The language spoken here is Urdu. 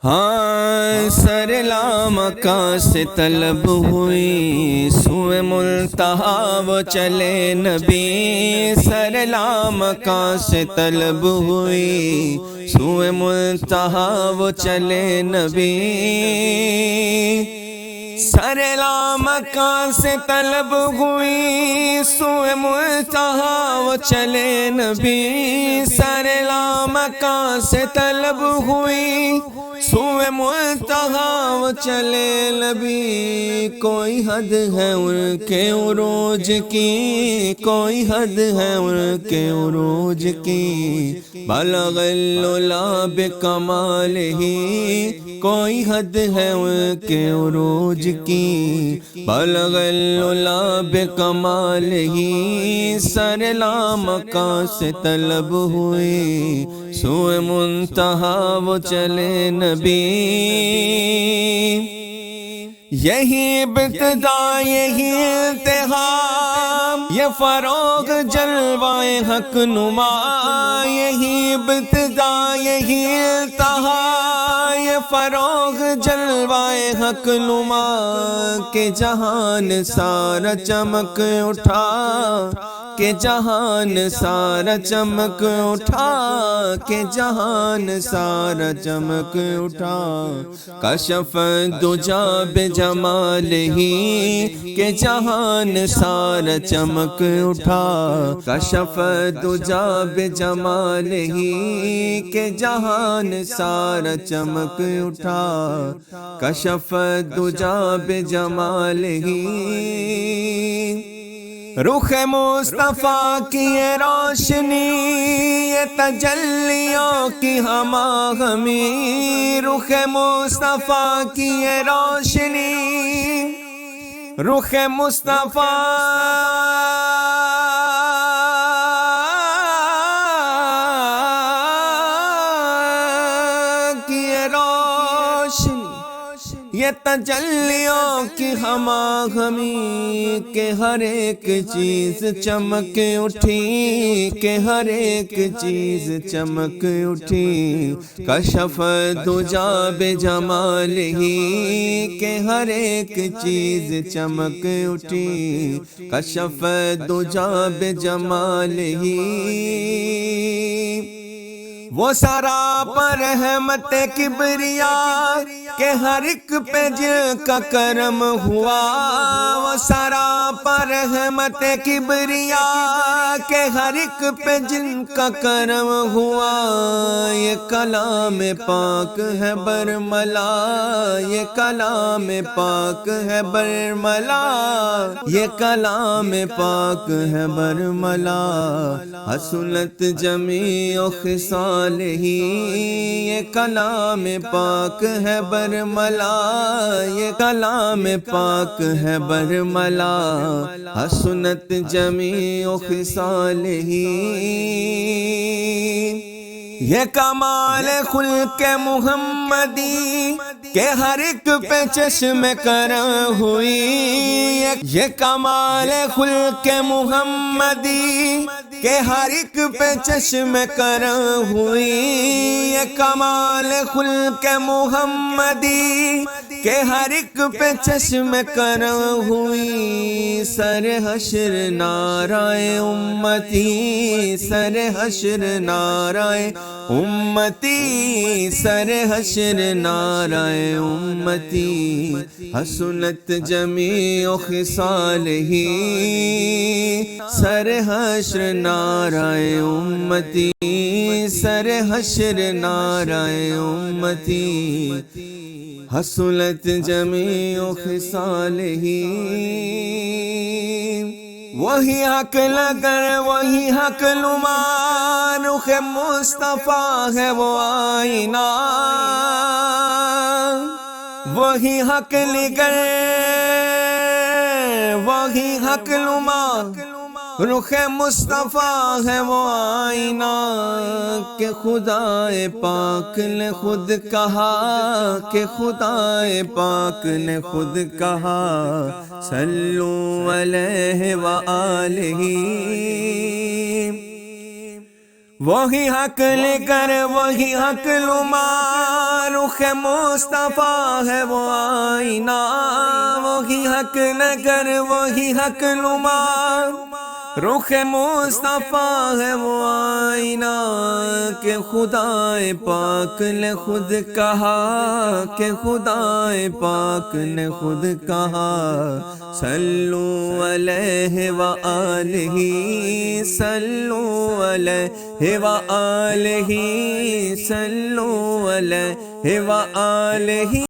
ہاں سر لامکاں سے طلب ہوئی سوئے ملتہا وہ چلے نبی، سر لامکاں سے طلب ہوئی سوئے ملتہا وہ چلے نبی، سر لامکاں سے طلب ہوئی سوئے ملتہا وہ چلے نبی، سر لامکاں سے طلب ہوئی سوئے ملتہا وہ چلے نبی، کوئی حد ہے ان کے عروج کی، کوئی حد ہے ان کے عروج کی، بلغ العلا بکمالہ، کوئی حد ہے ان کے عروج کی، بلغ العلا بکمالہ، سر لامکاں سے طلب ہوئی سوئے منتہا وہ چلے نبی، یہی ابتدا یہی انتہا یہ فروغ جلوائے حق نما، یہی ابتدا یہی انتہا یہ فروغ جلوائے حق نما، کہ جہان سارا چمک اٹھا، کہ جہان سارا چمک اٹھا، کہ جہان سارا چمک اٹھا، کشف دجا بجمالہ، کہ جہان سارا چمک اٹھا، کشف دجا بجمالہ، کہ جہان سارا چمک اٹھا، کشف دجا بجمالہ، رخ مصطفیٰ کی یہ روشنی یہ تجلیوں کی ہماہنگی، رخ مصطفیٰ کی یہ روشنی، رخ مصطفیٰ کی یہ روشنی یہ تجلیوں کی ہماہنگی، کہ ہر ایک چیز چمک اٹھی، کہ ہر ایک چیز چمک اٹھی، کشف دجا بجمالہ، کہ ہر ایک چیز چمک اٹھی، کشف دجا بجمالہ، وہ سراپا رحمت کبریا کہ ہر ایک پہ جن کا کرم ہوا، وہ سراپا رحمت کبریا کہ ہر ایک پہ جن کا کرم ہوا، یہ کلام پاک ہے برملا، یہ کلام پاک ہے برملا، یہ کلام پاک ہے برملا، حسنت جمیع خصالہ، یہ کلام پاک ہے برملا، یہ کلام پاک ہے برملا، حسنت جمیع خصالہ، یہ کمال خلق محمدی کہ ہر ایک پہ چشم کرم ہوئی، یہ کمال خلق محمدی کہ ہر ایک پہ چشم کرم ہوئی، یہ کمال خلق محمدی کہ ہر ایک پہ چشم کرم ہوئی، سر حشر نعرہ امتی، سر حشر نعرہ امتی، سر حشر نعرہ امتی، حسنت جمیع خصالہ، سر حشر نعرہ امتی، سر حشر نعرہ امتی، حسنت جمیع خصالہ، وہی حق لگر وہی حق نما، رخ مصطفیٰ ہے وہ آئینہ، وہی حق لگر وہی حق نما، رخ مصطفیٰ ہے وہ آئینہ، کہ خدا پاک نے خود کہا، کہ خدا پاک نے خود کہا، صلو علیہ وآلہ، وہی حق لے کر وہی حق نما، رخ مصطفیٰ ہے وہ آئینہ، وہی حق نگر وہی حق نما، رخ مصطفیٰ ہے وہ آئینہ کہ خدا پاک نے خود کہا، کہ خدا پاک نے خود کہا، صلو علیہ وآلہ، صلو علیہ وآلہ، صلو علیہ وآلہ۔